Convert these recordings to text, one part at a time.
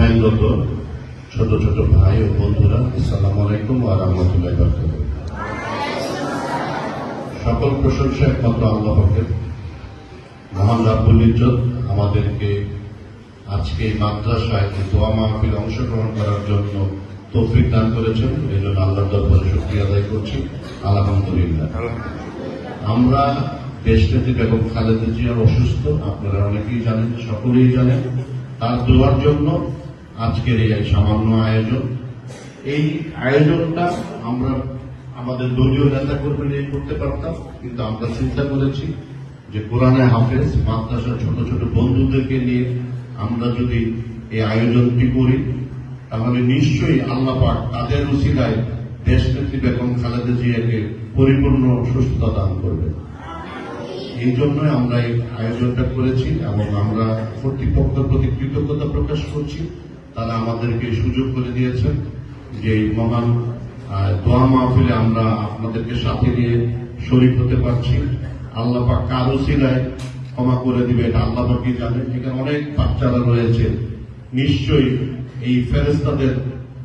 অধ্যয়নরত ছোট ছোট ভাই ও বন্ধুরা, আসসালামু আলাইকুম ওয়া রাহমাতুল্লাহি ওয়া বারাকাতুহু। সকল প্রশংসা একমাত্র আল্লাহর। মহান রাব্বুল ইজ্জত আমাদেরকে আজকে এই মাদ্রাসায় দোয়া মাহফিল অংশগ্রহণ করার জন্য তৌফিক দান করেছেন। এই জন্য আল্লাহর দরবারে শুকরিয়া আদায় করছি, আলহামদুলিল্লাহ। আমরা দেশনেত্রী বেগম খালেদা জিয়ার অসুস্থ, আপনারা অনেকেই জানেন, সকলেই জানেন। তার দোয়ার জন্য আজকের এই সামান্য আয়োজন। এই আয়োজনটা আমরা আমাদের দলীয় নেতা কর্মীরা করতে পারতাম, কিন্তু আমরা চিন্তা করেছি যে কোরআনে হাফেজ মাদ্রাসার ছোট ছোট বন্ধুদেরকে নিয়ে আমরা যদি এই আয়োজনটি করি, তাহলে নিশ্চয়ই আল্লাহ পাক তাদের উসিলায় দেশনেত্রী বেগম খালেদা জিয়াকে পরিপূর্ণ সুস্থতা দান করবে। এই জন্যই আমরা এই আয়োজনটা করেছি এবং আমরা কর্তৃপক্ষের প্রতি কৃতজ্ঞতা প্রকাশ করছি। তারা আমাদেরকে সুযোগ করে দিয়েছেন যে মহান দোয়া মাহফিলে আমরা আপনাদেরকে সাথে নিয়ে শরীক হতে পারছি। আল্লাহ পাক কার উসিলায় ক্ষমা করে দিবে এটা আল্লাহ পাকই জানেন। এখানে অনেক বাচ্চারা রয়েছে, নিশ্চয়ই এই ফেরেশতাদের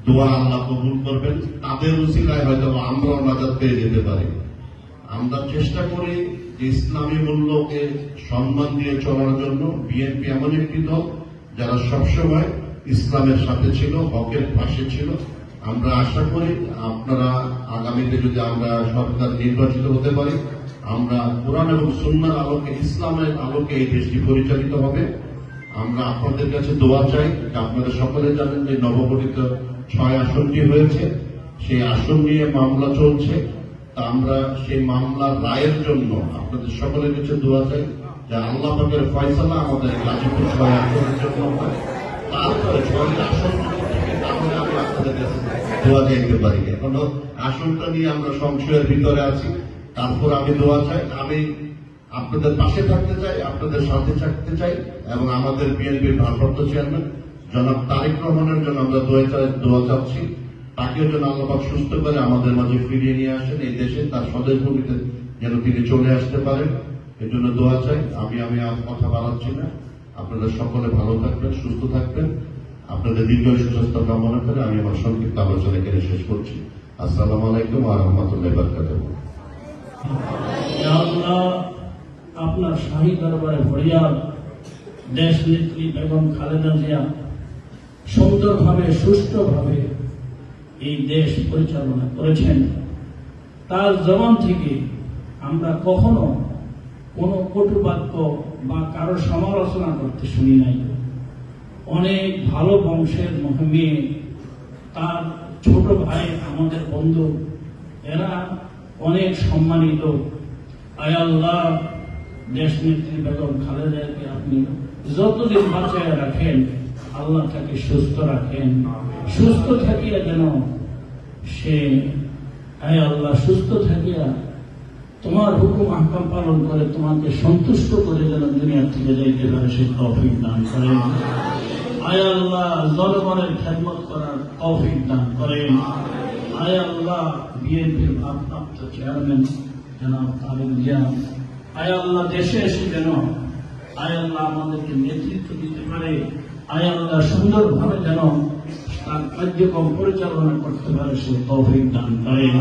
দোয়া আল্লাহ কবুল করবেন। তাদের উসিলায় হয়তো আমরাও নাজাত পেয়ে যেতে পারি। আমরা চেষ্টা করি যে ইসলামী মূল্যকে সম্মান দিয়ে চলার জন্য। বিএনপি এমন একটি দল যারা সবসময় ইসলামের সাথে ছিল, হকের পাশে ছিল। আমরা আশা করি আপনারা আগামীতে যদি আমরা সরকার নির্বাচিত হতে পারি, আমরা কোরআন এবং সুন্নাহর আলোকে, ইসলামের আলোকে এই দেশটি পরিচালিত হবে। আমরা আপনাদের কাছে দোয়া চাই। আপনারা সকলে জানেন যে নবগঠিত 6 আসনটি হয়েছে, সেই আসন নিয়ে মামলা চলছে। তা আমরা সেই মামলার রায়ের জন্য আপনাদের সকলের কাছে দোয়া চাই যে আল্লাহ পাকের ফয়সালা আমাদের গাজীপুর 6 আসনের জন্য হয়। তারপরে 6 আসন থেকে তাহলে আমরা আপনাদের কাছে দোয়া চাইতে পারি। এখনো আসনটা নিয়ে আমরা সংশয়ের ভিতরে আছি। তারপর আমি দোয়া চাই, আমি আপনাদের পাশে থাকতে চাই, আপনাদের সাথে থাকতে চাই। এবং আমাদের বিএনপির ভারপ্রাপ্ত চেয়ারম্যান জনাব তারেক রহমানের জন্য আমরা দোয়া চাচ্ছি। তাকেও যেন আল্লাহ পাক সুস্থ করে আমাদের মাঝে ফিরিয়ে নিয়ে আসেন, এই দেশে তার স্বদেশ ভূমিতে যেন তিনি চলে আসতে পারেন, এর জন্য দোয়া চাই। আমি আর কথা বাড়াচ্ছি না। আপনারা সকলে ভালো থাকবেন, সুস্থ থাকবেন। আপনাদের দীর্ঘ সুস্বাস্থ্য কামনা করে আমি আমার সংক্ষিপ্ত আলোচনা এখানে শেষ করছি। আসসালামু আলাইকুম ওয়া রাহমাতুল্লাহি ওয়া বারাকাতুহু। আপনার শাহী দরবারে ফরিয়াদ, দেশ নেত্রী বেগম খালেদা জিয়া সুন্দরভাবে সুষ্ঠুভাবে এই দেশ পরিচালনা করেছেন। তার জবান থেকে আমরা কখনো কোনো কটু বাক্য বা কারো সমালোচনা করতে শুনি নাই। অনেক ভালো বংশের মেয়ে, তার ছোট ভাই, আমাদের বন্ধু, এরা অনেক সম্মানিত। আয় আল্লাহ, দেশ নেত্রী বেগম খালেদাকে আপনি যতদিন বাঁচায় রাখেন, আল্লাহ তাকে সুস্থ রাখেন। সুস্থ থাকিয়া যেন সে, আয় আল্লাহ, সুস্থ থাকিয়া তোমার হুকুম আহকাম পালন করে তোমাকে সন্তুষ্ট করে যেন দুনিয়া থেকে যাইতে পারে, সে তৌফিক দান করেন। আয় আল্লাহ, জনগণের খেদমত করার তৌফিক দান করেন। আয় আল্লাহ, বিএনপির ভারপ্রাপ্ত চেয়ারম্যান জনাব তারেক জিয়া, আয় আল্লাহ, দেশে এসে যেন আয় আল্লাহ আমাদেরকে নেতৃত্ব দিতে পারে। আয় আল্লাহ, সুন্দরভাবে যেন তার কার্যক্রম পরিচালনা করতে পারে, সে তৌফিক দান করেন।